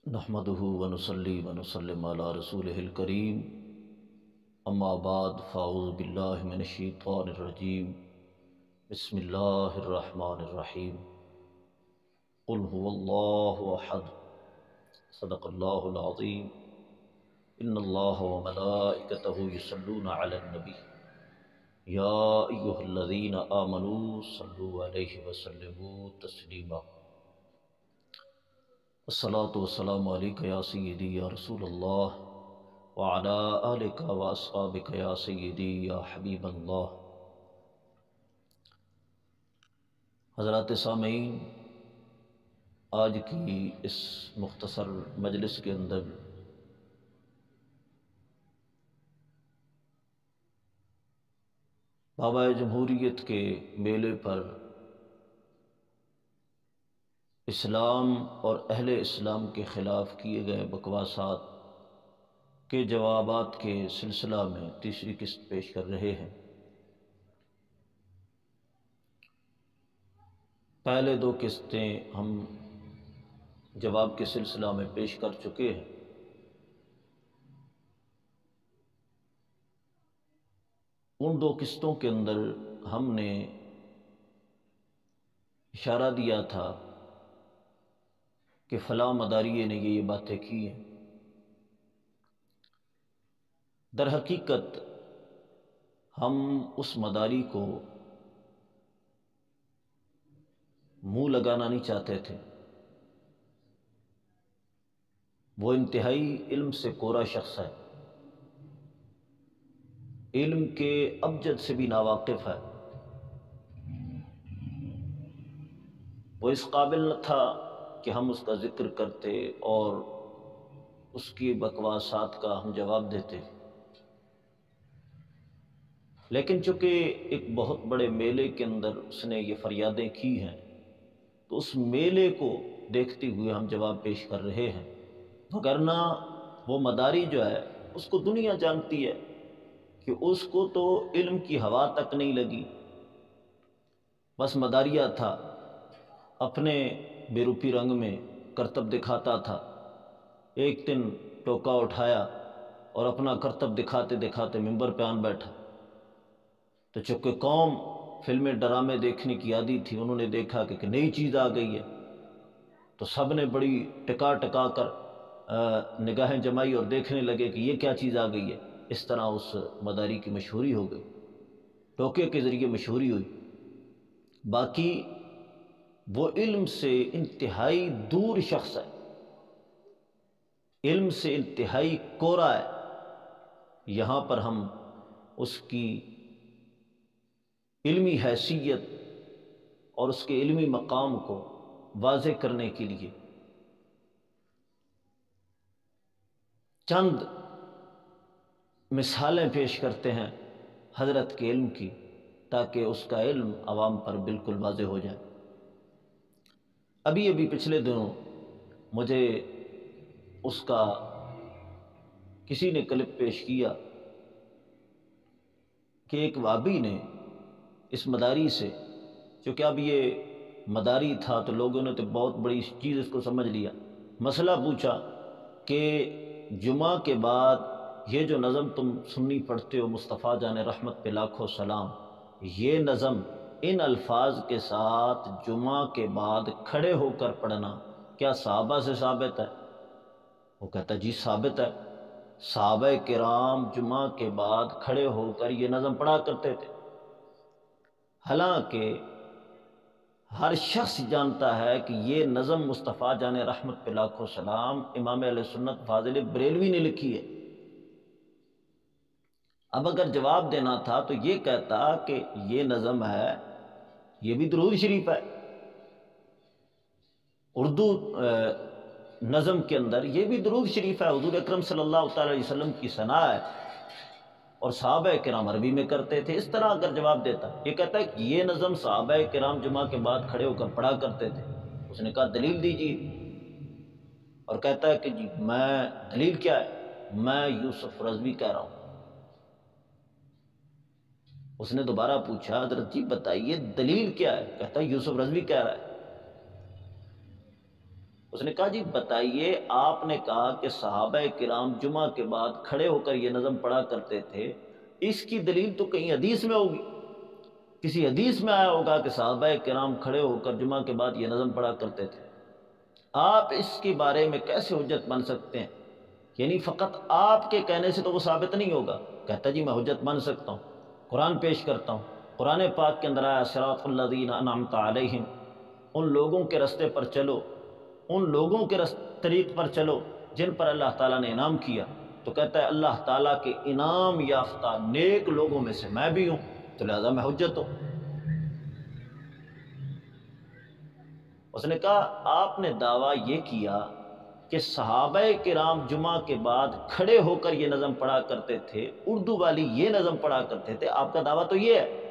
نحمده ونصلي ونسلم على رسوله الكريم اما بعد فاعوذ باللہ من الشیطان الرجیم بسم اللہ الرحمن الرحیم قل هو اللہ احد صدق اللہ العظیم ان اللہ وملائکتہ یصلون علی النبی یا ایہا الذین آمنوا صلوا علیہ وسلموا تسلیما الصلاۃ والسلام علیک یا سیدی یا رسول اللہ وعلی آلک واصحابک یا سیدی یا حبیب اللہ۔ حضرات سامعین، آج کی اس مختصر مجلس کے اندر بابا جمہوریت کے میلے پر اسلام اور اہل اسلام کے خلاف کیے گئے بکواسات کے جوابات کے سلسلہ میں تیسری قسط پیش کر رہے ہیں۔ پہلے دو قسطیں ہم جواب کے سلسلہ میں پیش کر چکے ہیں۔ ان دو قسطوں کے اندر ہم نے اشارہ دیا تھا کہ فلاں مداریے نے یہ باتیں کی ہیں۔ در حقیقت ہم اس مداری کو منہ لگانا نہیں چاہتے تھے۔ وہ انتہائی علم سے کورا شخص ہے، علم کے ابجد سے بھی ناواقف ہے۔ وہ اس قابل نہ تھا کہ ہم اس کا ذکر کرتے اور اس کی بکواسات کا ہم جواب دیتے، لیکن چونکہ ایک بہت بڑے میلے کے اندر اس نے یہ فریادیں کی ہیں تو اس میلے کو دیکھتے ہوئے ہم جواب پیش کر رہے ہیں، وگرنہ وہ مداری جو ہے اس کو دنیا جانتی ہے کہ اس کو تو علم کی ہوا تک نہیں لگی، بس مداریہ تھا، اپنے بے روپی رنگ میں کرتب دکھاتا تھا۔ ایک دن ٹوکا اٹھایا اور اپنا کرتب دکھاتے دکھاتے ممبر پہ آن بیٹھا، تو چونکہ قوم فلمیں ڈرامے دیکھنے کی عادی تھی، انہوں نے دیکھا کہ نئی چیز آ گئی ہے، تو سب نے بڑی ٹکا ٹکا کر نگاہیں جمائی اور دیکھنے لگے کہ یہ کیا چیز آ گئی ہے۔ اس طرح اس مداری کی مشہوری ہو گئی، ٹوکے کے ذریعے مشہوری ہوئی۔ باقی وہ علم سے انتہائی دور شخص ہے، علم سے انتہائی کورا ہے۔ یہاں پر ہم اس کی علمی حیثیت اور اس کے علمی مقام کو واضح کرنے کے لیے چند مثالیں پیش کرتے ہیں حضرت کے علم کی، تاکہ اس کا علم عوام پر بالکل واضح ہو جائے۔ ابھی پچھلے دنوں مجھے اس کا کسی نے کلپ پیش کیا کہ ایک وہابی نے اس مداری سے، چونکہ اب یہ مداری تھا تو لوگوں نے تو بہت بڑی چیز اس کو سمجھ لیا، مسئلہ پوچھا کہ جمعہ کے بعد یہ جو نظم تم سنی پڑھتے ہو مصطفیٰ جان رحمت پہ لاکھوں سلام، یہ نظم ان الفاظ کے ساتھ جمعہ کے بعد کھڑے ہو کر پڑھنا کیا صحابہ سے ثابت ہے؟ وہ کہتا جی ثابت ہے، صحابہ کرام جمعہ کے بعد کھڑے ہو کر یہ نظم پڑھا کرتے تھے۔ حالانکہ ہر شخص جانتا ہے کہ یہ نظم مصطفیٰ جان رحمت پہ لاکھوں سلام امام اہل سنت فاضل بریلوی نے لکھی ہے۔ اب اگر جواب دینا تھا تو یہ کہتا کہ یہ نظم ہے، یہ بھی درود شریف ہے، اردو نظم کے اندر یہ بھی درود شریف ہے، حضور اکرم صلی اللہ تعالی علیہ وسلم کی ثنا ہے، اور صحابہ کرام عربی میں کرتے تھے۔ اس طرح اگر جواب دیتا، یہ کہتا ہے کہ یہ نظم صحابہ کرام جمعہ کے بعد کھڑے ہو کر پڑھا کرتے تھے، اس نے کہا دلیل دیجیے، اور کہتا ہے کہ جی میں دلیل کیا ہے، میں یوسف رضوی کہہ رہا ہوں۔ اس نے دوبارہ پوچھا حضرت جی بتائیے دلیل کیا ہے، کہتا ہے یوسف رضوی کہہ رہا ہے۔ اس نے کہا جی بتائیے، آپ نے کہا کہ صحابہ کرام جمعہ کے بعد کھڑے ہو کر یہ نظم پڑھا کرتے تھے، اس کی دلیل تو کہیں حدیث میں ہوگی، کسی حدیث میں آیا ہوگا کہ صحابہ کرام کھڑے ہو کر جمعہ کے بعد یہ نظم پڑھا کرتے تھے، آپ اس کے بارے میں کیسے حجت بن سکتے ہیں؟ یعنی فقط آپ کے کہنے سے تو وہ ثابت نہیں ہوگا۔ کہتا جی میں حجت بن سکتا ہوں، قرآن پیش کرتا ہوں۔ قرآن پاک کے اندر آیا صراط الذین انعمت علیہم، ان لوگوں کے رستے پر چلو، ان لوگوں کے طریق پر چلو جن پر اللہ تعالیٰ نے انعام کیا۔ تو کہتا ہے اللہ تعالیٰ کے انعام یافتہ نیک لوگوں میں سے میں بھی ہوں، تو لہذا میں حجت ہوں۔ اس نے کہا آپ نے دعویٰ یہ کیا کہ صحابہ کرام جمعہ کے بعد کھڑے ہو کر یہ نظم پڑھا کرتے تھے، اردو والی یہ نظم پڑھا کرتے تھے، آپ کا دعویٰ تو یہ ہے۔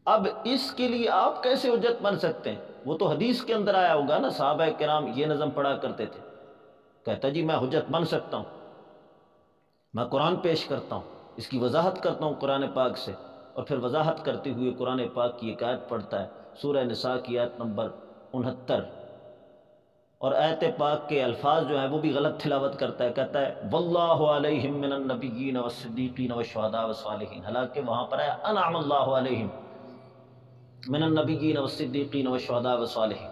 اب اس کے لیے آپ کیسے حجت بن سکتے ہیں؟ وہ تو حدیث کے اندر آیا ہوگا نا صحابہ کرام یہ نظم پڑھا کرتے تھے۔ کہتا جی میں حجت بن سکتا ہوں، میں قرآن پیش کرتا ہوں، اس کی وضاحت کرتا ہوں قرآن پاک سے، اور پھر وضاحت کرتے ہوئے قرآن پاک کی ایک آیت پڑھتا ہے، سورہ نساء کی آیت نمبر 69، اور آیت پاک کے الفاظ جو ہیں وہ بھی غلط تلاوت کرتا ہے، کہتا ہے واللہ علیہم من النبیین والصدیقین والشہداء والصالحین، حالانکہ وہاں پر ہے انعم اللہ علیہم من النبیین والصدیقین والشہداء والصالحین۔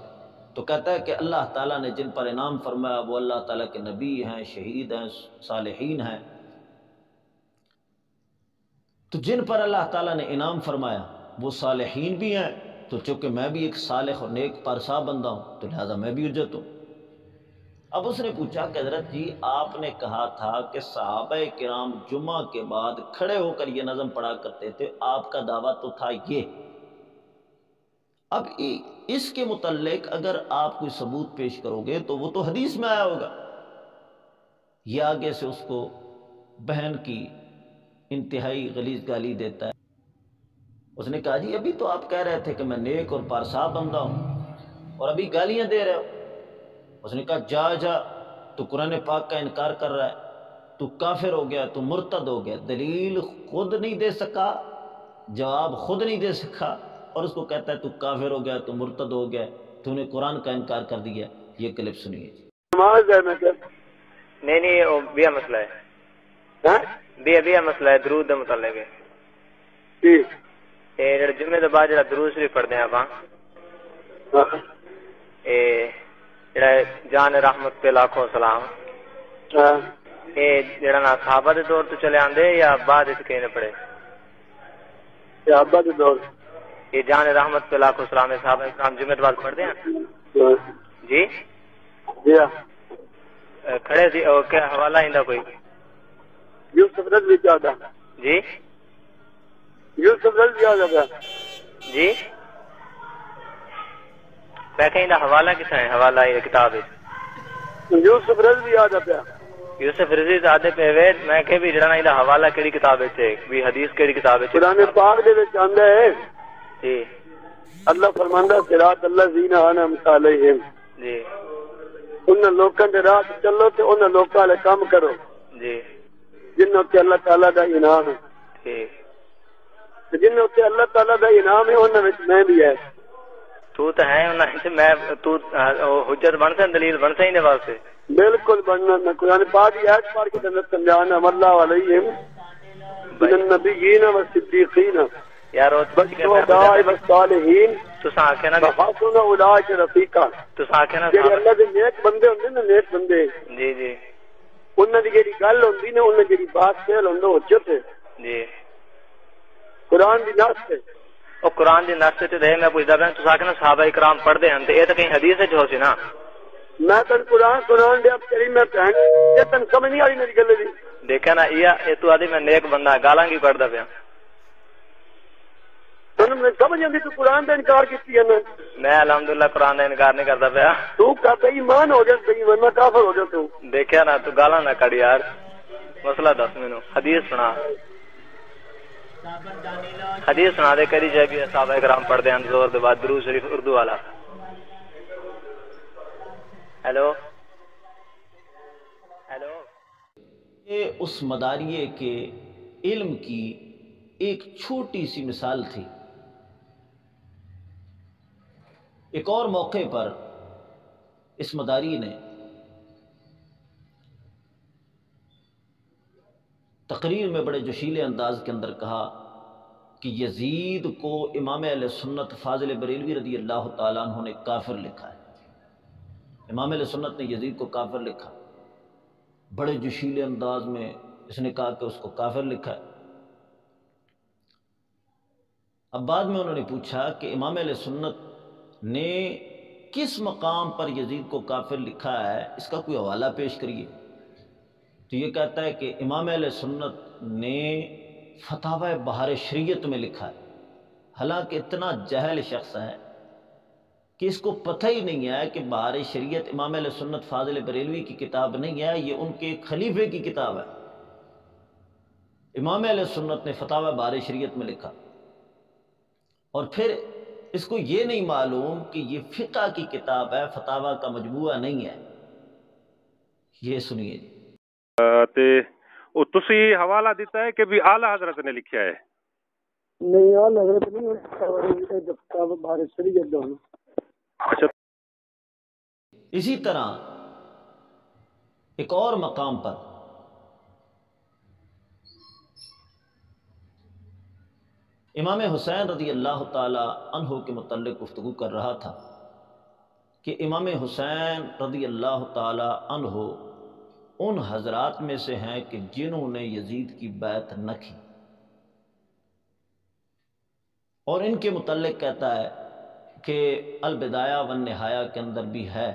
تو کہتا ہے کہ اللہ تعالیٰ نے جن پر انعام فرمایا وہ اللہ تعالیٰ کے نبی ہیں، شہید ہیں، صالحین ہیں۔ تو جن پر اللہ تعالیٰ نے انعام فرمایا وہ صالحین بھی ہیں، تو چونکہ میں بھی ایک صالح اور نیک پارسا بندہ ہوں تو لہٰذا میں بھی حجت ہوں۔ اب اس نے پوچھا کہ حضرت جی آپ نے کہا تھا کہ صحابہ کرام جمعہ کے بعد کھڑے ہو کر یہ نظم پڑھا کرتے تھے، آپ کا دعویٰ تو تھا یہ۔ اب اس کے متعلق اگر آپ کوئی ثبوت پیش کرو گے تو وہ تو حدیث میں آیا ہوگا۔ یہ آگے سے اس کو بہن کی انتہائی غلیظ گالی دیتا ہے۔ اس نے کہا جی ابھی تو آپ کہہ رہے تھے کہ میں نیک اور پارسا بندہ ہوں، اور ابھی گالیاں دے رہے ہو۔ اس نے کہا جا تو قرآن پاک کا انکار کر رہا ہے، تو کافر ہو گیا، تو مرتد ہو گیا۔ دلیل خود نہیں دے سکا، جواب خود نہیں دے سکا، اور اس کو کہتا ہے تو کافر ہو گیا، تو مرتد ہو گیا، تو نے قرآن کا انکار کر دیا۔ یہ کلپ سنیے جی۔ نماز ہے میں کہ نہیں وہ بیا مسئلہ ہے، ہاں بیا مسئلہ ہے، درود دے متعلق ہے ٹھیک۔ اے جمعے دے بعد جڑا درود شریف پڑھتے ہیں اپاں، اے جڑا جان رحمت پہ لاکھوں سلام، اے جڑا نا صحابہ دے دور تو چلے آندے یا بعد اس کے نے پڑھے؟ صحابہ دے دور، یہ جان رحمت پہ لاکھوں سلام ہے، صحابہ کرام جمعے دے بعد پڑھتے ہیں جی؟ کھڑے تھی اور کیا حوالہ ہیندا کوئی؟ یوسف رضوی زیادہ جی، یوسف رضوی زیادہ جی، میں کہیں دا حوالہ کسا ہے؟ حوالہ یہ کتاب ہے یوسف رضوی زیادہ پہ، یوسف رضوی زیادہ پہ ویٹ میں کہ بھی جڑا دا حوالہ کیڑی کتاب ہے بھی حدیث کیڑی کتاب ہے؟ قرآن پاک دے وچ آندا ہے جی، اللہ فرماندا صراط الذین انعمت علیہم جی، ان لوکاں دے راہ چلو تے ان لوکاں والے کام کرو جی جنہاں تے اللہ تعالیٰ دا انعام ہے ٹھیک، جنہاں تے اللہ تعالیٰ دا انعام ہے انہاں وچ میں بھی ہے۔ تو ہے انہاں وچ میں تو حجت بن سکتا، دلیل بن سکتا دے واسطے؟ بالکل بننا، میں قرآن پاک کی آیت پڑھ کے تمہیں سمجھانا اللہ علیہم من النبیین والصدیقین یار والشہداء والصالحین، تساں آکھے نا وحسن اولئک رفیقا، تساں آکھے نا جڑے اللہ دے نیک بندے ہوندے نا، نیک بندے جی جی، انہاں دی جڑی گل ہوندی نا، انہاں جڑی بات فعل ہوندا حجت ہے جی، قرآن دی نص ہے، او قرآن دی نص تے دے میں پوچھدا پیا تساں آکھے نا صحابہ کرام پڑھدے ہن تے اے تے کہیں حدیث وچ ہو سی نا؟ میں تن قرآن سنان دیا تیری میں بہن یہ تن سمجھ نہیں آئی میری گل دی، دیکھا نا یہ تو آدھی میں نیک بندہ گالاں کی پڑھدا پیا، میں سمجھ آتی تو قرآن کا انکار کیتی ہے نا؟ میں الحمدللہ قرآن کا انکار نہیں کرتا پیا۔ تو بے ایمان ہو جا، بے ایمان میں کافر ہو جا تو۔ دیکھا نا تو گالاں نہ کڑ یار، مسئلہ دس مینوں، حدیث سنا، حدیث سنا دے کری جائے بھی صحابہ کرام پڑھتے ہیں زور دے بعد درود شریف اردو والا۔ ہیلو ہیلو، یہ اس مداریے کے علم کی ایک چھوٹی سی مثال تھی۔ ایک اور موقع پر اس مداری نے تقریر میں بڑے جوشیلے انداز کے اندر کہا کہ یزید کو امام اہل سنت فاضل بریلوی رضی اللہ تعالیٰ عنہ نے کافر لکھا ہے۔ امام اہل سنت نے یزید کو کافر لکھا، بڑے جوشیلے انداز میں اس نے کہا کہ اس کو کافر لکھا ہے۔ اب بعد میں انہوں نے پوچھا کہ امام اہل سنت نے کس مقام پر یزید کو کافر لکھا ہے، اس کا کوئی حوالہ پیش کریے۔ تو یہ کہتا ہے کہ امام اہل سنت نے فتاوی بہار شریعت میں لکھا ہے، حالانکہ اتنا جاہل شخص ہے کہ اس کو پتہ ہی نہیں ہے کہ بہار شریعت امام اہل سنت فاضل بریلوی کی کتاب نہیں ہے، یہ ان کے ایک خلیفے کی کتاب ہے۔ امام اہل سنت نے فتاوی بہار شریعت میں لکھا، اور پھر اس کو یہ نہیں معلوم کہ یہ فقہ کی کتاب ہے، فتاوی کا مجموعہ نہیں ہے۔ یہ سنیے جی۔ تے او تسی حوالہ دیتا ہے کہ بھی اعلیٰ حضرت نے لکھیا ہے؟ نہیں اعلیٰ حضرت نہیں، کتاب بہار شریعت دو۔ اچھا، اسی طرح ایک اور مقام پر امام حسین رضی اللہ تعالی عنہ کے متعلق گفتگو کر رہا تھا کہ امام حسین رضی اللہ تعالی عنہ ان حضرات میں سے ہیں کہ جنہوں نے یزید کی بیعت نہ کی، اور ان کے متعلق کہتا ہے کہ البدایہ والنہایہ کے اندر بھی ہے،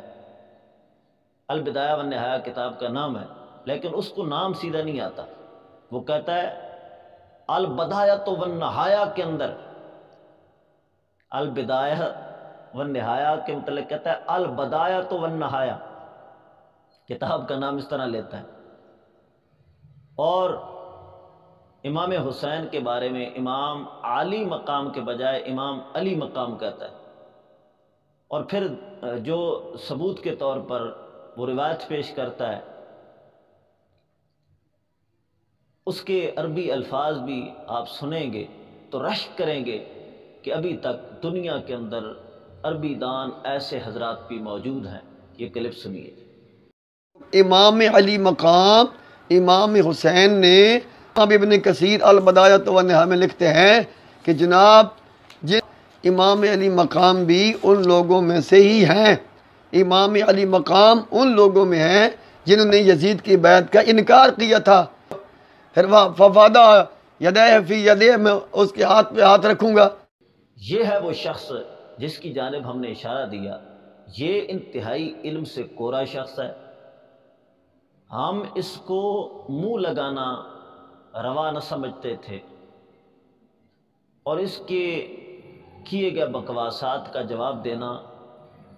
البدایہ والنہایہ کتاب کا نام ہے، لیکن اس کو نام سیدھا نہیں آتا، وہ کہتا ہے البدایہ والنہایہ کے اندر، البدایہ والنہایہ کے متعلق کہتا ہے البدایہ والنہایہ، کتاب کا نام اس طرح لیتا ہے۔ اور امام حسین کے بارے میں امام علی مقام کے بجائے امام علی مقام کہتا ہے، اور پھر جو ثبوت کے طور پر وہ روایت پیش کرتا ہے اس کے عربی الفاظ بھی آپ سنیں گے تو رشک کریں گے کہ ابھی تک دنیا کے اندر عربی دان ایسے حضرات بھی موجود ہیں۔ یہ کلپ سنیے۔ امام علی مقام امام حسین نے ابن کثیر البدایۃ والنہایہ میں لکھتے ہیں کہ جناب امام علی مقام بھی ان لوگوں میں سے ہی ہیں، امام علی مقام ان لوگوں میں ہیں جنہوں نے یزید کی بیعت کا انکار کیا تھا۔ پھر ففادہ یدہ فی یدہ، میں اس کے ہاتھ پہ ہاتھ رکھوں گا۔ یہ ہے وہ شخص جس کی جانب ہم نے اشارہ دیا، یہ انتہائی علم سے کورا شخص ہے، ہم اس کو منہ لگانا روا نہ سمجھتے تھے، اور اس کے کیے گئے بکواسات کا جواب دینا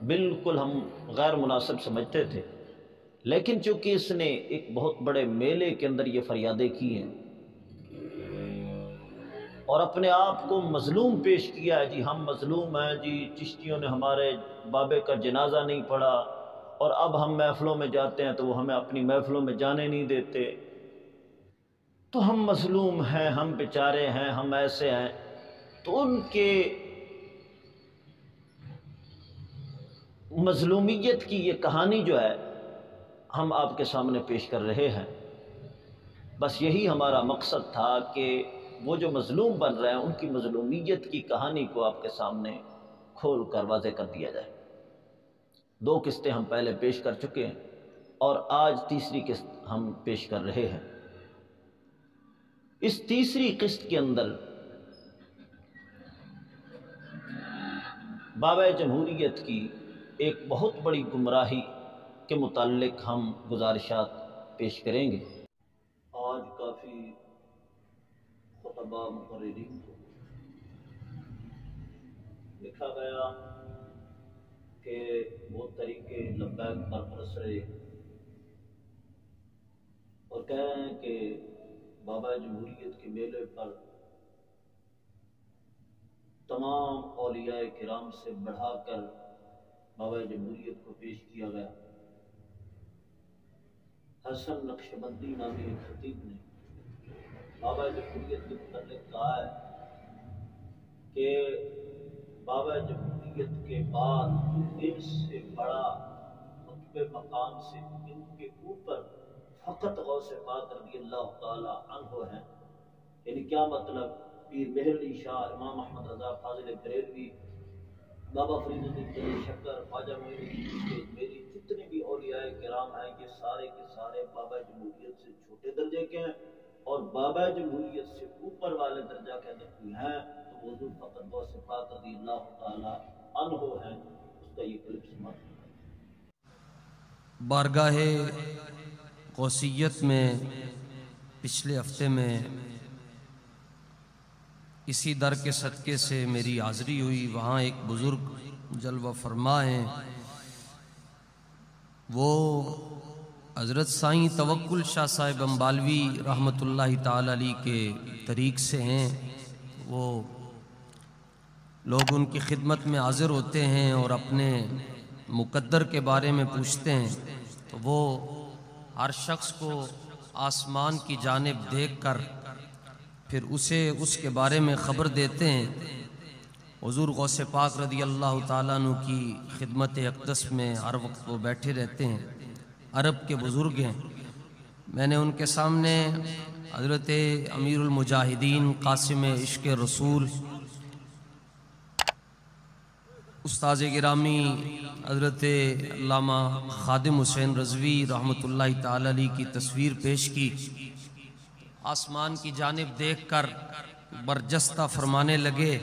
بالکل ہم غیر مناسب سمجھتے تھے، لیکن چونکہ اس نے ایک بہت بڑے میلے کے اندر یہ فریادیں کی ہیں اور اپنے آپ کو مظلوم پیش کیا ہے، جی ہم مظلوم ہیں، جی چشتیوں نے ہمارے بابے کا جنازہ نہیں پڑھا، اور اب ہم محفلوں میں جاتے ہیں تو وہ ہمیں اپنی محفلوں میں جانے نہیں دیتے، تو ہم مظلوم ہیں، ہم بیچارے ہیں، ہم ایسے ہیں۔ تو ان کے مظلومیت کی یہ کہانی جو ہے ہم آپ کے سامنے پیش کر رہے ہیں۔ بس یہی ہمارا مقصد تھا کہ وہ جو مظلوم بن رہے ہیں ان کی مظلومیت کی کہانی کو آپ کے سامنے کھول کر واضح کر دیا جائے۔ 2 قسطیں ہم پہلے پیش کر چکے ہیں اور آج تیسری قسط ہم پیش کر رہے ہیں۔ اس تیسری قسط کے اندر بابا جمہوریت کی ایک بہت بڑی گمراہی کے متعلق ہم گزارشات پیش کریں گے۔ آج کافی خطبہ مقررین کو لکھا گیا کہ وہ طریقے لبیک پر برسرے اور کہہ رہے ہیں کہ بابا جمہوریت کے میلے پر تمام اولیاء کرام سے بڑھا کر بابا جمہوریت کو پیش کیا گیا۔ حسن نقشبندی نامی ایک خطیب نے بابا جمہوریت کے متعلق کہا ہے کہ بابا جمہوریت کے بعد ان سے بڑا رتبے مقام سے ان کے اوپر فقط غوث پاک رضی اللہ تعالی عنہ ہیں. یعنی کیا مطلب؟ پیر مہر علی شاہ، امام احمد رضا فاضل بریلوی، بابا فرید الدین جلی شکر، خواجہ معین الدین میری، جتنے بھی اولیاء کرام ہیں یہ سارے کے سارے بابا جمہوریت سے چھوٹے درجے کے ہیں، اور بابا جمہوریت سے اوپر والے درجہ کے اندر کوئی ہیں تو حضور فقط غوث پاک رضی اللہ تعالی عنہ ہیں. اس کا یہ کلپ سماعت. بارگاہ غوثیت میں پچھلے ہفتے میں اسی در کے صدقے سے میری حاضری ہوئی. وہاں ایک بزرگ جلوہ فرما ہیں، وہ حضرت سائیں توکل شاہ صاحب امبالوی رحمۃ اللہ تعالی علیہ کے طریق سے ہیں. وہ لوگ ان کی خدمت میں حاضر ہوتے ہیں اور اپنے مقدر کے بارے میں پوچھتے ہیں تو وہ ہر شخص کو آسمان کی جانب دیکھ کر پھر اسے اس کے بارے میں خبر دیتے ہیں. حضور غوث پاک رضی اللہ تعالیٰ عنہ کی خدمت اقدس میں ہر وقت وہ بیٹھے رہتے ہیں. عرب کے بزرگ ہیں. میں نے ان کے سامنے حضرت امیر المجاہدین قاسم عشق رسول استاذ گرامی حضرت علامہ خادم حسین رضوی رحمۃ اللہ تعالی علیہ کی تصویر پیش کی. آسمان کی جانب دیکھ کر برجستہ فرمانے لگے،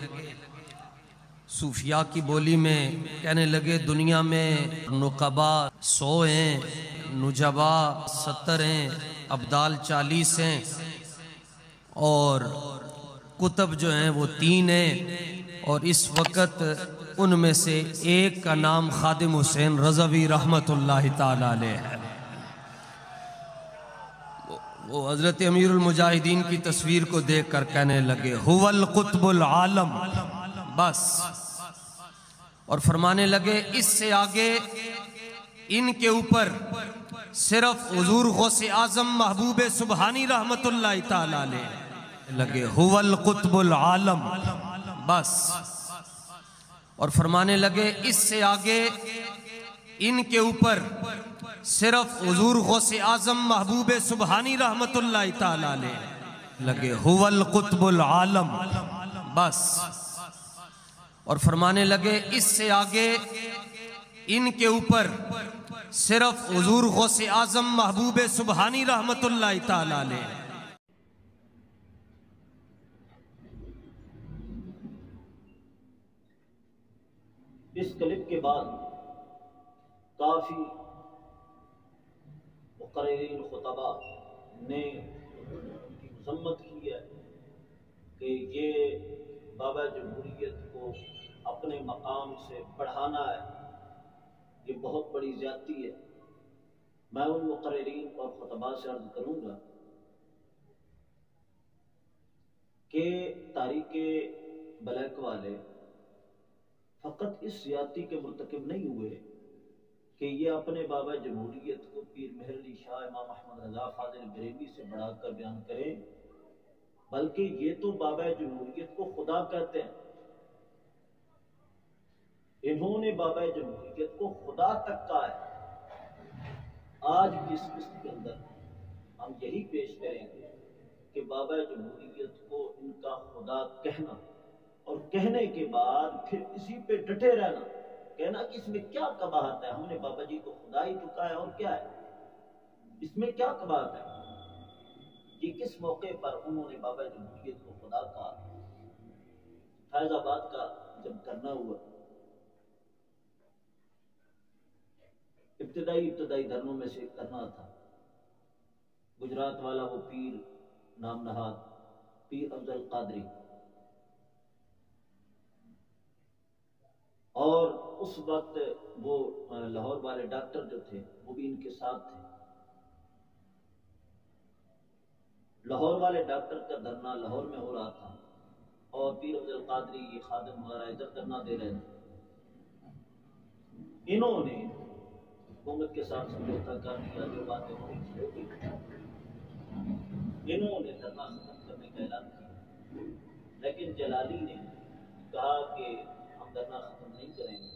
صوفیاء کی بولی میں کہنے لگے دنیا میں نقبا 100 ہیں، نجبا 70 ہیں، ابدال 40 ہیں، اور کتب جو ہیں وہ 3 ہیں، اور اس وقت ان میں سے ایک کا نام خادم حسین رضوی رحمت اللہ تعالی علیہ ہے. وہ حضرت امیر المجاہدین کی تصویر کو دیکھ کر کہنے لگے هو القطب العالم، بس، اور فرمانے لگے اس سے آگے ان کے اوپر صرف حضور غوث اعظم محبوب سبحانی رحمت اللہ تعالی علیہ لگے هو القطب العالم، بس، اور فرمانے لگے اس سے آگے ان کے اوپر صرف حضور غوث اعظم محبوب سبحانی رحمت اللہ تعالی علیہ لگے هو القطب العالم، بس، اور فرمانے لگے اس سے آگے ان کے اوپر صرف حضور غوث اعظم محبوب سبحانی رحمت اللہ تعالی علیہ. اس کلپ کے بعد کافی مقررین خطبہ نے ان کی مذمت کی ہے کہ یہ بابا جمہوریت کو اپنے مقام سے بڑھانا ہے، یہ بہت بڑی زیادتی ہے. میں ان مقررین اور خطبہ سے عرض کروں گا کہ تاریخ بلیک والے فقط اس زیادتی کے مرتکب نہیں ہوئے کہ یہ اپنے بابا جمہوریت کو پیر مہر علی شاہ، امام احمد رضا فاضل بریلوی سے بڑھا کر بیان کریں، بلکہ یہ تو بابا جمہوریت کو خدا کہتے ہیں. انہوں نے بابا جمہوریت کو خدا تک کہا ہے. آج بھی اس قسط کے اندر ہم یہی پیش کریں گے کہ بابا جمہوریت کو ان کا خدا کہنا اور کہنے کے بعد پھر اسی پہ ڈٹے رہنا، کہنا کہ اس میں کیا قباحت ہے، ہم نے بابا جی کو خدا ہی تو کہا ہے، اور کیا ہے اس میں کیا قباحت ہے. یہ کس موقع پر انہوں نے بابا جمہوریت کو خدا کہا؟ فیض آباد کا جب کرنا ہوا، ابتدائی دھرنوں میں سے کرنا تھا. گجرات والا وہ پیر نام نہاد پیر افضل قادری، اور اس وقت وہ لاہور والے ڈاکٹر جو تھے وہ بھی ان کے ساتھ تھے. لاہور والے ڈاکٹر کا دھرنا لاہور میں ہو رہا تھا اور پیر افضل قادری یہ خادم وغیرہ ادھر دھرنا دے رہے تھے. انہوں نے حکومت کے ساتھ سمجھوتا کر دیا، جو باتیں ہوئی انہوں نے دھرنا ختم کرنے کا اعلان کیا، لیکن جلالی نے کہا کہ ہم دھرنا ختم نہیں کریں گے.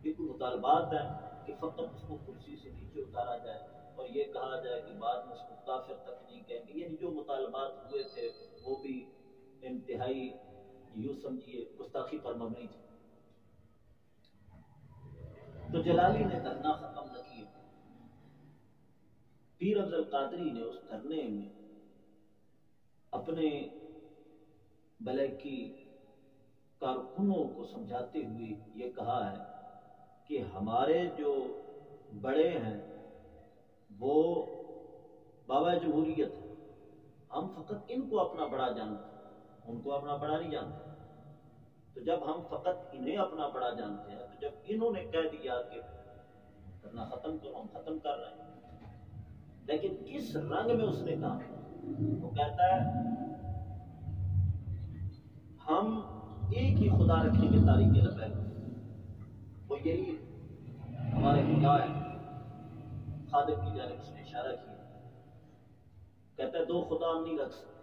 یہ کوئی مطالبات ہیں کہ فقط اس کو کرسی سے نیچے اتارا جائے اور یہ کہا جائے کہ بعد میں اس کو کافر تک نہیں کہیں گے. یعنی جو مطالبات ہوئے تھے وہ بھی انتہائی یوں سمجھیے گستاخی پر مبنی تھے. تو جلالی نے دھرنا ختم نہ کیا. پیر افضل قادری نے اس دھرنے میں اپنے بلیکی کارکنوں کو سمجھاتے ہوئے یہ کہا ہے کہ ہمارے جو بڑے ہیں وہ بابا جمہوریت ہے، ہم فقط ان کو اپنا بڑا جانتے ہیں، ان کو اپنا بڑا نہیں جانتے. تو جب ہم فقط انہیں اپنا بڑا جانتے ہیں، تو جب انہوں نے کہہ دیا کہ کرنا ختم کرو، ہم ختم کر رہے ہیں. لیکن کس رنگ میں اس نے کہا؟ وہ کہتا ہے ہم ایک ہی خدا رکھیں گے تاریخ لبیک. وہ یہی ہمارے خدا ہے. خادم کی جانب اس نے اشارہ کیا. کہتا ہے دو خدا ہم نہیں رکھ سکتے.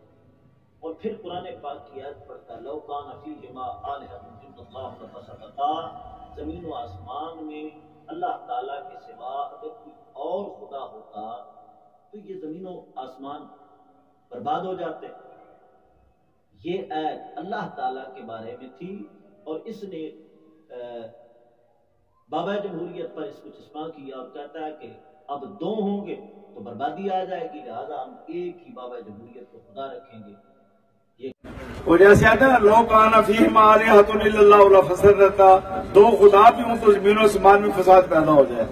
اور پھر قرآن پاک کی آیت پڑھتا ہے لو کان فیہما آلہۃ الا اللہ لفسدتا. زمین و آسمان میں اللہ تعالیٰ کے سوا اگر کوئی اور خدا ہوتا تو یہ زمین و آسمان برباد ہو جاتے. یہ آیت اللہ تعالیٰ کے بارے میں تھی اور اس نے بابا جمہوریت پر اس کو چسپاں کیا اور کہتا ہے کہ اب دو ہوں گے تو بربادی آ جائے گی، لہذا ہم ایک ہی بابا جمہوریت کو خدا رکھیں گے. وہ جیسے آتا ہے لو کان فیہما آلہۃ الا اللہ لفسدتا. دو خدا بھی ہوں تو زمین و آسمان میں فساد پیدا ہو جائے.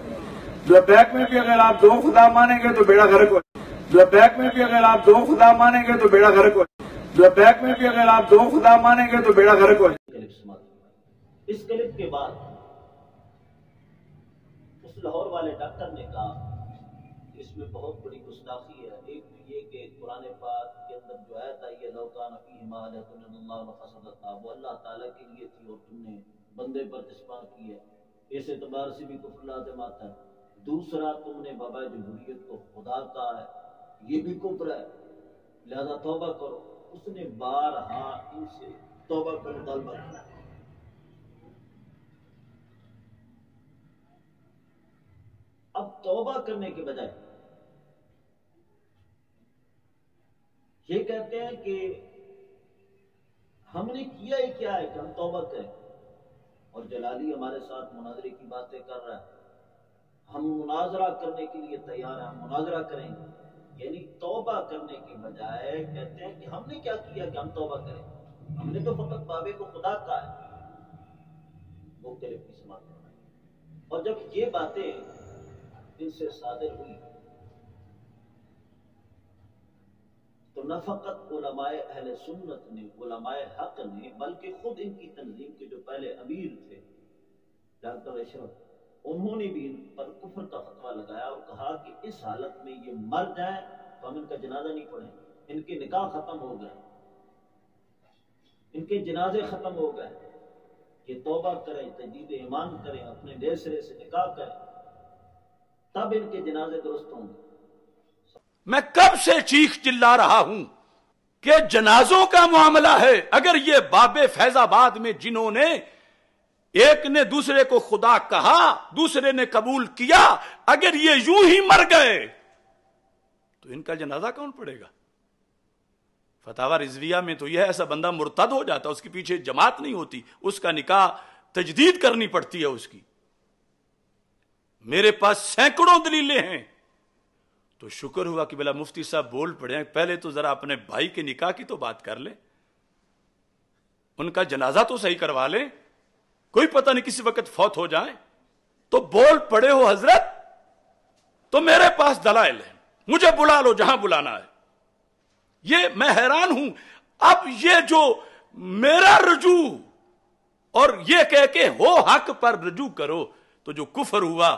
لبیک میں بھی اگر آپ دو خدا مانیں گے تو بیڑا غرق ہو جائے. لبیک میں بھی اگر آپ دو خدا مانیں گے تو بیڑا غرق ہو جائے. لبیک میں بھی اگر آپ دو خدا مانیں گے تو بیڑا غرق ہو جائے. اس کلپ کے بعد اس لاہور والے ڈاکٹر نے کہا اس میں بہت بڑی گستاخی ہے. ایک تو یہ کہ قرآن پاک کے اندر جو آیت آئی ہے لو کان فیہما آلہۃ الا اللہ لفسدتا، وہ اللہ تعالیٰ کے لیے تھی اور تم نے بندے پر چسپاں کی ہے. اس اعتبار سے بھی کفر لازم آتا ہے. دوسرا تم نے بابا جمہوریت کو خدا کہا ہے، یہ بھی کفر ہے، لہذا توبہ کرو. اس نے بارہا ان سے توبہ کا مطالبہ کیا. اب توبہ کرنے کے بجائے یہ کہتے ہیں کہ ہم نے کیا ہی کیا ہے کہ ہم توبہ کریں. اور جلالی ہمارے ساتھ مناظرے کی باتیں کر رہا ہے. ہم مناظرہ کرنے کے لیے تیار ہیں، ہم مناظرہ کریں گے. یعنی توبہ کرنے کے بجائے کہتے ہیں کہ ہم نے کیا کیا کہ ہم توبہ کریں، ہم نے تو فقط بابے کو خدا کہا ہے. وہ کلپ کی سماعت کرنا ہے. اور جب یہ باتیں ان سے صادر ہوئی تو نہ فقط علماء اہل سنت نے، علماء حق نے، بلکہ خود ان کی تنظیم کے جو پہلے امیر تھے ڈاکٹر اشرف، انہوں نے بھی ان پر کفر کا فتویٰ لگایا اور کہا کہ اس حالت میں یہ مر جائیں تو ہم ان کا جنازہ نہیں پڑھیں. ان کے نکاح ختم ہو گئے، ان کے جنازے ختم ہو گئے. یہ توبہ کریں، تجدید ایمان کریں، اپنے نئے سرے سے نکاح کریں، تب ان کے جنازے درست ہوں گے. میں کب سے چیخ چلا رہا ہوں کہ جنازوں کا معاملہ ہے. اگر یہ باب فیض آباد میں جنہوں نے ایک نے دوسرے کو خدا کہا، دوسرے نے قبول کیا، اگر یہ یوں ہی مر گئے تو ان کا جنازہ کون پڑے گا؟ فتاوی رضویہ میں تو یہ ایسا بندہ مرتد ہو جاتا، اس کے پیچھے جماعت نہیں ہوتی، اس کا نکاح تجدید کرنی پڑتی ہے اس کی. میرے پاس سینکڑوں دلیلیں ہیں. تو شکر ہوا کہ بلا مفتی صاحب بول پڑے. پہلے تو ذرا اپنے بھائی کے نکاح کی تو بات کر لیں، ان کا جنازہ تو صحیح کروا لیں. کوئی پتہ نہیں کسی وقت فوت ہو جائیں تو بول پڑے ہو حضرت. تو میرے پاس دلائل ہیں، مجھے بلا لو جہاں بلانا ہے. یہ میں حیران ہوں. اب یہ جو میرا رجوع اور یہ کہہ کے ہو حق پر رجوع کرو، تو جو کفر ہوا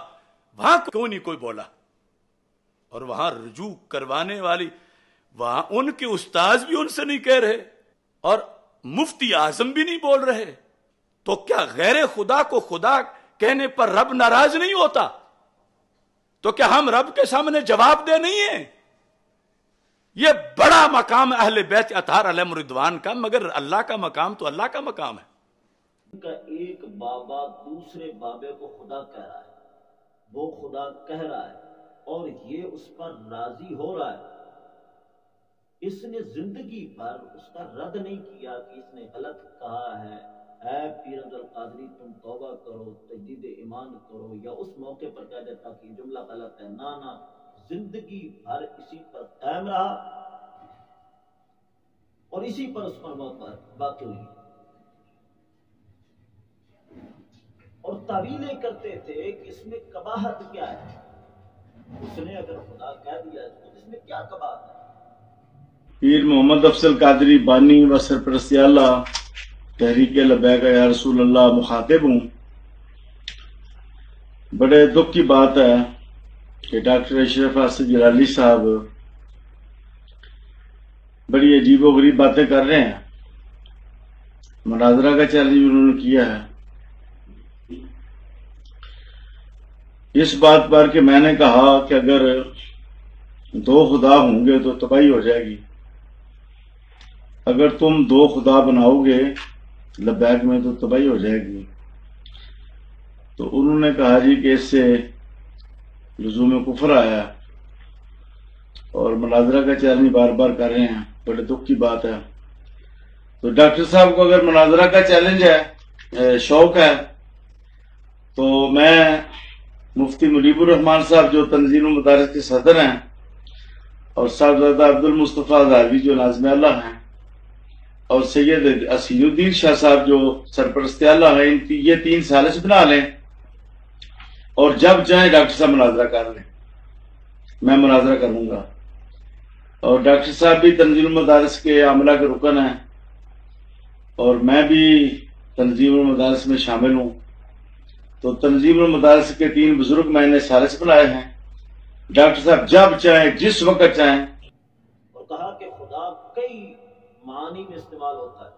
وہاں کیوں نہیں کوئی بولا؟ اور وہاں رجوع کروانے والی، وہاں ان کے استاذ بھی ان سے نہیں کہہ رہے اور مفتی اعظم بھی نہیں بول رہے. تو کیا غیر خدا کو خدا کہنے پر رب ناراض نہیں ہوتا؟ تو کیا ہم رب کے سامنے جواب دہ نہیں ہیں؟ یہ بڑا مقام اہل بیت اطہار علیہم رضوان کا، مگر اللہ کا مقام تو اللہ کا مقام ہے. ان کا ایک بابا دوسرے بابے کو خدا کہہ رہا ہے، وہ خدا کہہ رہا ہے اور یہ اس پر راضی ہو رہا ہے۔ اس نے زندگی بھر اس کا رد نہیں کیا کہ اس نے غلط کہا ہے، اے پیر عبد القادری تم توبہ کرو، تجدید ایمان کرو، یا اس موقع پر کہہ دیتا کہ یہ جملہ غلط ہے۔ نہ زندگی بھر اسی پر قائم رہا اور اسی پر اس پر موت پر باقی ہوئی، اور تعویلیں کرتے تھے کہ اس میں قباحت کیا ہے۔ اس نے اگر خدا کہہ دیا تو اس میں کیا قباحت ہے؟ پیر محمد افضل قادری بانی و سرپرست اعلیٰ تحریک لبیک یا رسول اللہ مخاطب ہوں۔ بڑے دکھ کی بات ہے کہ ڈاکٹر اشرف اسد جلالی صاحب بڑی عجیب و غریب باتیں کر رہے ہیں۔ مناظرہ کا چیلنج انہوں نے کیا ہے اس بات پر کہ میں نے کہا کہ اگر دو خدا ہوں گے تو تباہی ہو جائے گی، اگر تم دو خدا بناؤ گے لبیک میں تو تباہی ہو جائے گی۔ تو انہوں نے کہا جی کہ اس سے لزوم کفر آیا اور مناظرہ کا چیلنج بار بار کر رہے ہیں، بڑے دکھ کی بات ہے۔ تو ڈاکٹر صاحب کو اگر مناظرہ کا چیلنج ہے، شوق ہے، تو میں مفتی مجیب الرحمان صاحب جو تنظیم المدارس کے صدر ہیں اور صاحبزادہ عبد المصطفیٰ زاہدی جو ناظم اللہ ہیں اور سید اسیر الدین شاہ صاحب جو سرپرست اعلیٰ ہیں، یہ تین ثالث بنا لیں اور جب چاہیں ڈاکٹر صاحب مناظرہ کر لیں، میں مناظرہ کروں گا۔ اور ڈاکٹر صاحب بھی تنظیم المدارس کے عملہ کے رکن ہیں اور میں بھی تنظیم المدارس میں شامل ہوں، تو تنظیم المدارس کے تین بزرگ میں نے ثالث بنائے ہیں۔ ڈاکٹر صاحب جب چاہیں جس وقت چاہیں۔ اور کہا کہ خدا کئی معنی میں استعمال ہوتا ہے،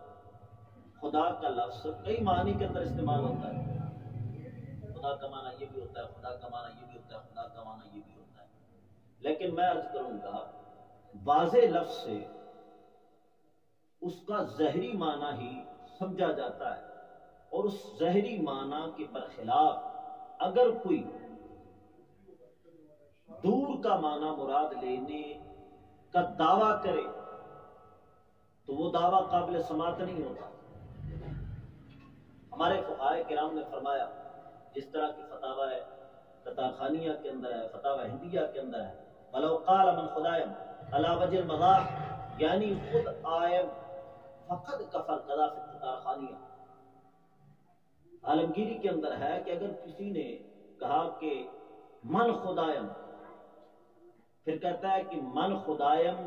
خدا کا لفظ کئی معنی کے اندر استعمال ہوتا ہے۔ خدا کا معنی یہ بھی ہوتا ہے، خدا کا معنی یہ بھی ہوتا ہے، خدا کا معنی یہ بھی ہوتا ہے، لیکن میں عرض کروں گا واضح لفظ سے اس کا ظاہری معنی ہی سمجھا جاتا ہے، اور اس ظاہری معنی کے برخلاف اگر کوئی دور کا معنی مراد لینے کا دعویٰ کرے تو وہ دعویٰ قابل سماعت نہیں ہوتا۔ ہمارے فقہائے کرام نے فرمایا، جس طرح کی فتاوی ہے تطارخانیہ کے اندر ہے، فتاوی ہندیہ کے اندر ہے، وَلَوْ قَالَ مَنْ خُدَائِمْ عَلَى وَجْهِ الْمَضَاحِ، یعنی خود آئم فقط کفر قضا فی تطارخانیہ۔ عالمگیری کے اندر ہے کہ اگر کسی نے کہا کہ من خدائم، پھر کہتا ہے کہ من خدائم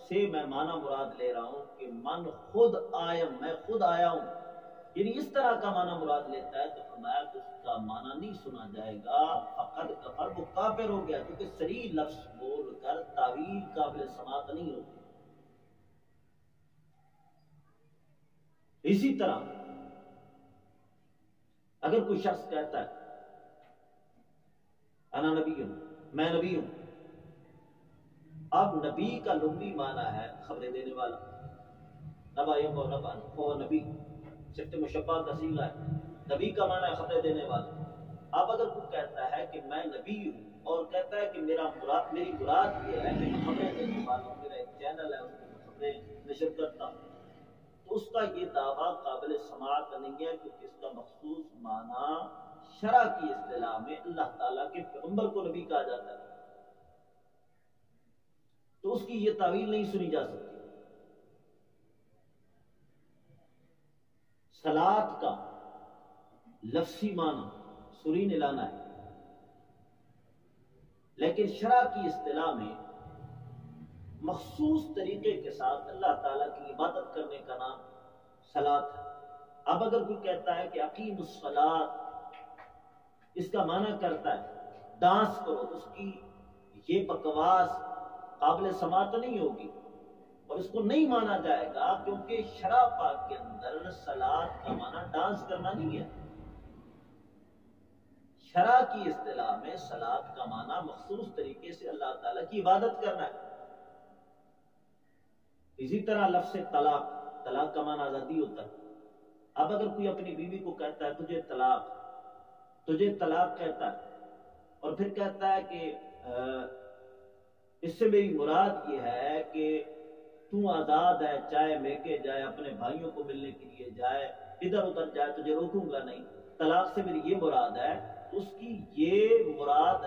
سے میں معنی مراد لے رہا ہوں کہ من خود آئم، میں خود آیا ہوں، یعنی اس طرح کا معنی مراد لیتا ہے، تو فرمایا کہ اس کا معنی نہیں سنا جائے گا، فقط کفر، وہ کافر ہو گیا، کیونکہ صریح لفظ بول کر تعویل قابل سماعت نہیں ہوتی۔ اسی طرح اگر کوئی شخص کہتا ہے انا نبی ہوں، میں نبی ہوں، اب نبی کا لغوی معنی ہے خبریں دینے والا، نبا یم و نبا وہ نبی، صفت مشبہ کا صیغہ ہے، نبی کا معنی ہے خبریں دینے والا۔ اب اگر کوئی کہتا ہے کہ میں نبی ہوں اور کہتا ہے کہ میری مراد یہ ہے کہ میں خبریں دینے والا ہوں، میرا ایک چینل ہے اس میں خبریں نشر کرتا ہوں، تو اس کا یہ دعویٰ قابل سماعت نہیں ہے، کیونکہ اس کا مخصوص معنی شرع کی اصطلاح میں اللہ تعالیٰ کے پیغمبر کو نبی کہا جاتا ہے، تو اس کی یہ تعویل نہیں سنی جا سکتی۔ صلاۃ کا لفظی معنی سری نے لانا ہے، لیکن شرع کی اصطلاح میں مخصوص طریقے کے ساتھ اللہ تعالیٰ کی عبادت کرنے کا نام صلاۃ ہے۔ اب اگر کوئی کہتا ہے کہ اقیم الصلاۃ، اس کا معنی کرتا ہے ڈانس کرو، تو اس کی یہ بکواس قابل سماعت نہیں ہوگی اور اس کو نہیں مانا جائے گا، کیونکہ شرع پاک کے اندر صلاۃ کا معنی ڈانس کرنا نہیں ہے۔ شرع کی اصطلاح میں صلاۃ کا معنی مخصوص طریقے سے اللہ تعالیٰ کی عبادت کرنا ہے۔ اسی طرح لفظ طلاق، طلاق کا معنی آزادی ہوتا ہے۔ اب اگر کوئی اپنی بیوی کو کہتا ہے تجھے طلاق کہتا ہے، اور پھر کہتا ہے کہ اس سے میری مراد یہ ہے کہ تو آزاد ہے، چاہے میکے جائے، اپنے بھائیوں کو ملنے کے لیے جائے، ادھر ادھر جائے، تجھے روکوں گا نہیں، طلاق سے میری یہ مراد ہے، اس کی یہ مراد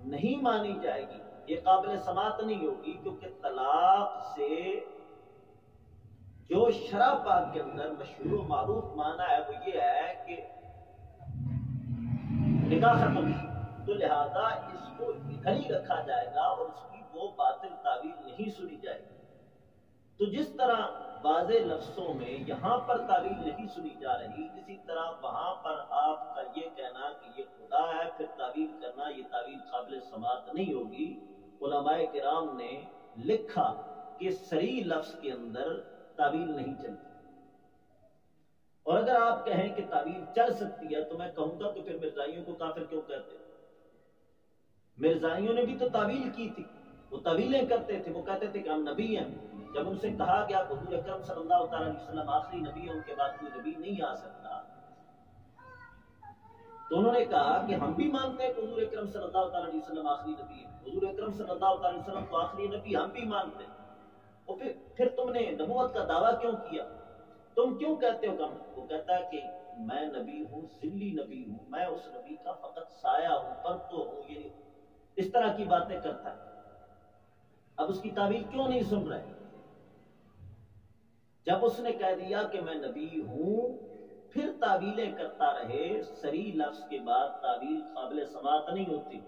نہیں مانی جائے گی، یہ قابل سماعت نہیں ہوگی، کیونکہ طلاق سے جو شرع پاک کے اندر مشہور و معروف معنی ہے وہ یہ ہے کہ نکاح ختم، تو لہذا اس کو ادھر ہی رکھا جائے گا اور اس کی وہ باطل تعویل نہیں سنی جائے گی۔ تو جس طرح واضح لفظوں میں یہاں پر تعویل نہیں سنی جا رہی، اسی طرح وہاں پر آپ کا یہ کہنا کہ یہ خدا ہے پھر تعویل کرنا، یہ تعویل قابل سماعت نہیں ہوگی۔ علماء کرام نے لکھا کہ صریح لفظ کے اندر تعویل نہیں چلتی، اور اگر آپ کہیں کہ تعویل چل سکتی ہے تو میں کہوں گا کہ پھر مرزائیوں کو کافر کیوں کہتے ہیں؟ مرزائیوں نے بھی تو تعویل کی تھی، وہ تعویلیں کرتے تھے، وہ کہتے تھے کہ ہم نبی ہیں۔ جب ان سے کہا گیا کہ حضور اکرم صلی اللہ تعالی علیہ وسلم آخری نبی ہے، ان کے بعد کوئی نبی نہیں آ سکتا، تو انہوں نے کہا کہ ہم بھی مانتے ہیں کہ حضور اکرم صلی اللہ تعالی علیہ وسلم آخری نبی ہے، حضور اکرم صلی اللہ تعالی علیہ وسلم کو آخری نبی ہم بھی مانتے ہیں، اور پھر تم نے نبوت کا دعویٰ کیوں کیا؟ تم کیوں کہتے ہو کم؟ وہ کہتا ہے کہ میں نبی ہوں، ذلی نبی ہوں، میں اس نبی کا فقط سایہ ہوں، پر تو ہوں، یعنی اس طرح کی باتیں کرتا ہے۔ اب اس کی تعویل کیوں نہیں سن رہے؟ جب اس نے کہہ دیا کہ میں نبی ہوں، پھر تعویلیں کرتا رہے، صریح لفظ کے بعد تعویل قابل سماعت نہیں ہوتی۔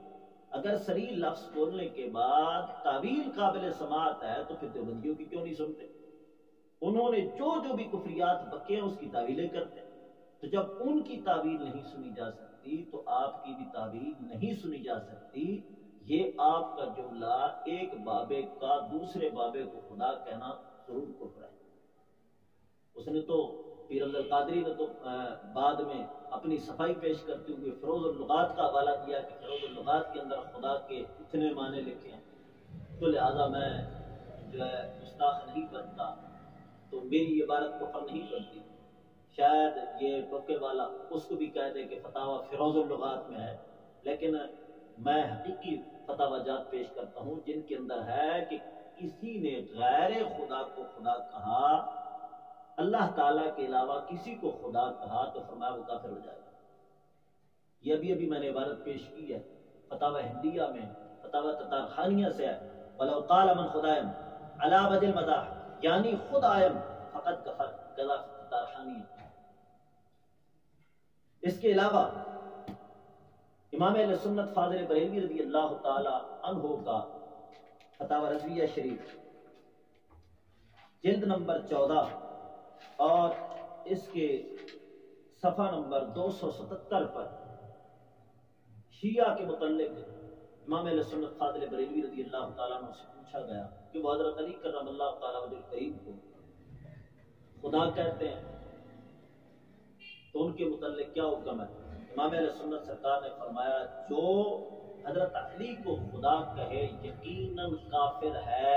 اگر صریح لفظ بولنے کے بعد تعویل قابل سماعت ہے تو پھر دیوبندیوں کی کیوں نہیں سنتے؟ انہوں نے جو بھی کفریات بکے ہیں اس کی تعویلیں کرتے ہیں، تو جب ان کی تعویل نہیں سنی جا سکتی تو آپ کی بھی تعویل نہیں سنی جا سکتی۔ یہ آپ کا جملہ ایک بابے کا دوسرے بابے کو خدا کہنا ضرور کفر ہے۔ اس نے تو پیر عبد القادری نے تو بعد میں اپنی صفائی پیش کرتے ہوئے فروز اللغات کا حوالہ دیا کہ فروز اللغات کے اندر خدا کے اتنے معنی لکھے ہیں، تو لہذا میں جو ہے گستاخ نہیں بنتا، تو میری عبارت کفر نہیں بنتی۔ شاید یہ ٹوکے والا اس کو بھی کہہ دے کہ فتاوی فروز اللغات میں ہے، لیکن میں حقیقی فتاوی جات پیش کرتا ہوں جن کے اندر ہے کہ کسی نے غیر خدا کو خدا کہا، اللہ تعالیٰ کے علاوہ کسی کو خدا کہا، تو فرمایا وہ کافر ہو جائے گا۔ یہ ابھی میں نے عبارت پیش کی ہے فتاوی ہندیہ میں، فتاوی تتار خانیہ سے ہے، وَلَوْ قَالَ مَنْ خُدَائِمْ عَلَى وَجْهِ الْمَدَاحِ، یعنی خود آئم فقط کفر، کذا تتار خانیہ۔ اس کے علاوہ امام اہل سنت فاضل بریلوی رضی اللہ تعالی عنہ کا فتاوی رضویہ شریف جلد نمبر 14 اور اس کے صفحہ نمبر 277 پر شیعہ کے متعلق امام اہل سنت فاضل بریلوی رضی اللہ تعالیٰ عنہ سے پوچھا گیا کہ وہ حضرت علی کرم اللہ تعالیٰ وجہ کریم کو خدا کہتے ہیں تو ان کے متعلق کیا حکم ہے؟ امام اہل سنت سرکار نے فرمایا جو حضرت علی کو خدا کہے یقیناً کافر ہے،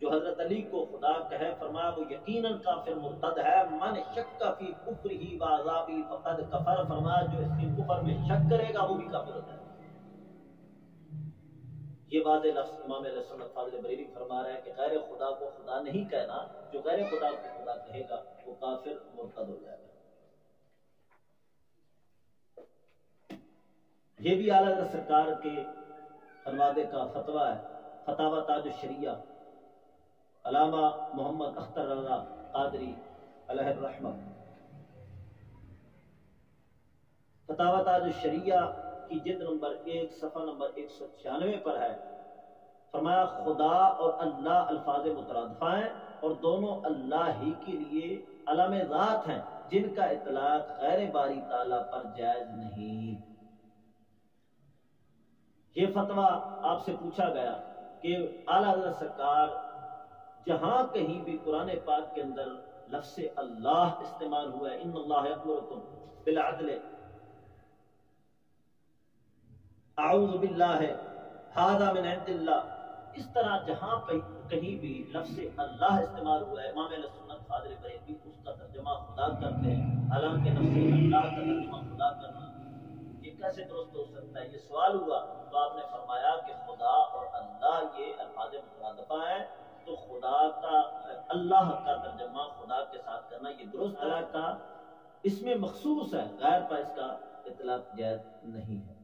جو حضرت علی کو خدا کہے فرمایا وہ یقیناً کافر مرتد ہے، من شک فی کفرہ و عذابہ فقد کفر، فرمایا جو اس کے کفر میں شک کرے گا وہ بھی کافر ہو جائے گا۔ یہ واضح لفظ امام اہل سنت فاضل بریلوی فرما رہا ہے کہ غیر خدا کو خدا نہیں کہنا، جو غیر خدا کو خدا کہے گا وہ کافر مرتد ہو جائے گا۔ یہ بھی اعلیٰ حضرت سرکار کے فرمادے کا فتویٰ ہے، فتاوی تاج الشریعہ، علامہ محمد اختر رضا قادری علیہ الرحمہ، فتاوی تاج الشریعہ کی جلد نمبر 1 صفحہ نمبر 196 پر ہے، فرمایا خدا اور اللہ الفاظ مترادفہ ہیں اور دونوں اللہ ہی کے لیے علم ذات ہیں جن کا اطلاق غیر باری تعالیٰ پر جائز نہیں۔ یہ فتویٰ آپ سے پوچھا گیا کہ اعلیٰ حضرت سرکار جہاں کہیں بھی قرآن پاک کے اندر لفظ اللہ استعمال ہوا ہے، ان اللہ یأمرکم بالعدل، اعوذ باللہ، ھذا من عند اللہ، اس طرح جہاں کہیں بھی لفظ اللہ استعمال ہوا ہے امام اہل سنت فاضل بریلوی اس کا ترجمہ خدا کرتے ہیں، حالانکہ لفظ اللہ کا ترجمہ خدا کرنا یہ یہ کیسے درست ہو سکتا ہے؟ یہ سوال ہوا تو آپ نے فرمایا کہ خدا اور اللہ یہ الفاظ مترادفہ ہیں، تو خدا کا اللہ کا ترجمہ خدا کے ساتھ کرنا یہ درست اللہ کا اس میں مخصوص ہے، غیر پر اس کا اطلاق جائز نہیں ہے۔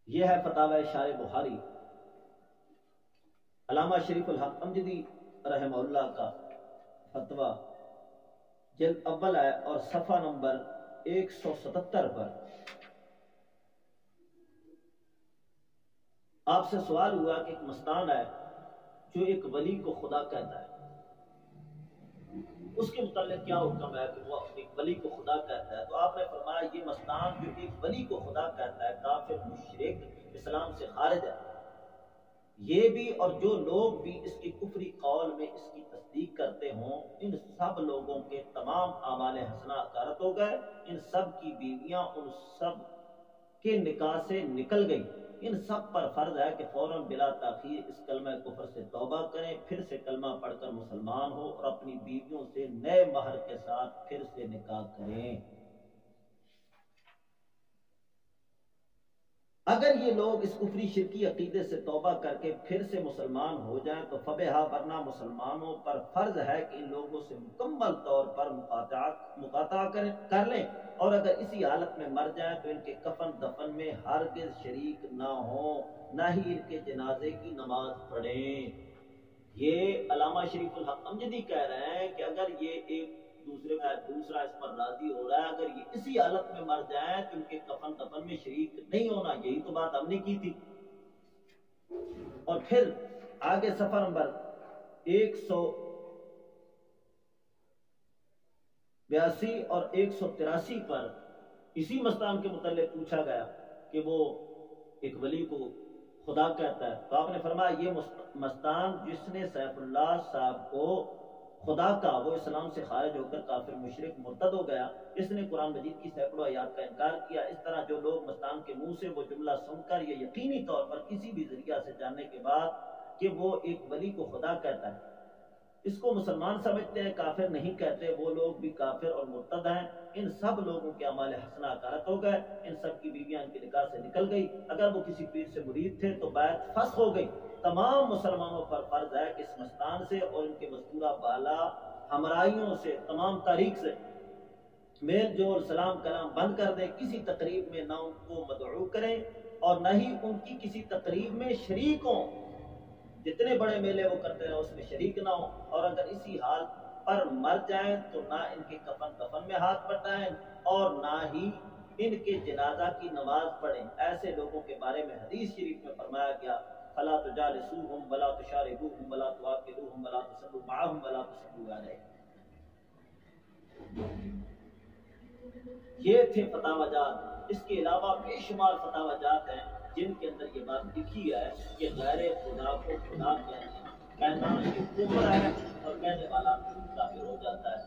یہ ہے فتاوی شارح بخاری، علامہ شریف الحق امجدی رحمہ اللہ کا فتویٰ جلد اول ہے اور صفحہ نمبر 177 پر آپ سے سوال ہوا کہ ایک مستان ہے جو ایک ولی کو خدا کہتا ہے، اس کے متعلق کیا حکم ہے کہ وہ ایک ولی کو خدا کہتا ہے؟ تو آپ نے فرمایا یہ مستان جو ایک ولی کو خدا کہتا ہے کافر مشرک اسلام سے خارج ہے، یہ بھی اور جو لوگ بھی اس کی کفری قول میں اس کی تصدیق کرتے ہوں ان سب لوگوں کے تمام اعمال حسنہ غارت ہو گئے، ان سب کی بیویاں ان سب کے نکاح سے نکل گئی، ان سب پر فرض ہے کہ فوراً بلا تاخیر اس کلمہ کفر سے توبہ کریں، پھر سے کلمہ پڑھ کر مسلمان ہو اور اپنی بیویوں سے نئے مہر کے ساتھ پھر سے نکاح کریں۔ اگر یہ لوگ اس کفری شرکی عقیدے سے توبہ کر کے پھر سے مسلمان ہو جائیں تو فبہا، ورنہ مسلمانوں پر فرض ہے کہ ان لوگوں سے مکمل طور پر مقاطعہ کر لیں، اور اگر اسی حالت میں مر جائیں تو ان کے کفن دفن میں ہرگز شریک نہ ہوں، نہ ہی ان کے جنازے کی نماز پڑھیں۔ یہ علامہ شریف الحق امجدی کہہ رہے ہیں کہ اگر یہ ایک دوسرا اس پر راضی ہو رہا ہے، اگر یہ اسی حالت میں مر جائیں تو ان کے کفن دفن میں شریک نہیں ہونا، یہی تو بات ہم نے کی تھی۔ اور پھر آگے صفحہ نمبر 182 اور 183 پر اسی مستان کے متعلق پوچھا گیا کہ وہ ایک ولی کو خدا کہتا ہے، تو آپ نے فرمایا یہ مستان جس نے سیف اللہ صاحب کو خدا کا، وہ اسلام سے خارج ہو کر کافر مشرک مرتد ہو گیا، اس نے قرآن مجید کی سینکڑوں آیات کا انکار کیا۔ اس طرح جو لوگ مستان کے منہ سے وہ جملہ سن کر یہ یقینی طور پر کسی بھی ذریعہ سے جاننے کے بعد کہ وہ ایک ولی کو خدا کہتا ہے اس کو مسلمان سمجھتے ہیں، کافر نہیں کہتے، وہ لوگ بھی کافر اور مرتد ہیں۔ ان سب لوگوں کے اعمال حسنہ غارت ہو گئے، ان سب کی بیویاں ان کے نکاح سے نکل گئی، اگر وہ کسی پیر سے مرید تھے تو بیعت فسخ ہو گئی۔ تمام مسلمانوں پر فرض ہے کہ اس مستان سے اور ان کے مذکورہ بالا ہمراہیوں سے، تمام تاریخ سے میل جول سلام کلام بند کر دیں، کسی تقریب میں نہ ان کو مدعو کریں اور نہ ہی ان کی کسی تقریب میں شریک ہوں، جتنے بڑے میلے وہ کرتے ہیں اس میں شریک نہ ہوں، اور اگر اسی حال پر مر جائیں تو نہ ان کے کفن دفن میں ہاتھ بٹائیں اور نہ ہی ان کے جنازہ کی نماز پڑھیں۔ ایسے لوگوں کے بارے میں حدیث شریف میں فرمایا گیا فلا تجالسوہم ولا تشاربوہم ولا تواکلوہم ولا تصلوا معہم ولا تصلوا علیہم۔ یہ تھے فتاوی جات، اس کے علاوہ بے شمار فتاوی جات ہیں جن کے اندر یہ بات لکھی ہے کہ غیر خدا کو خدا کہنا یہ کفر ہے اور کہنے والا کافر ہو جاتا ہے۔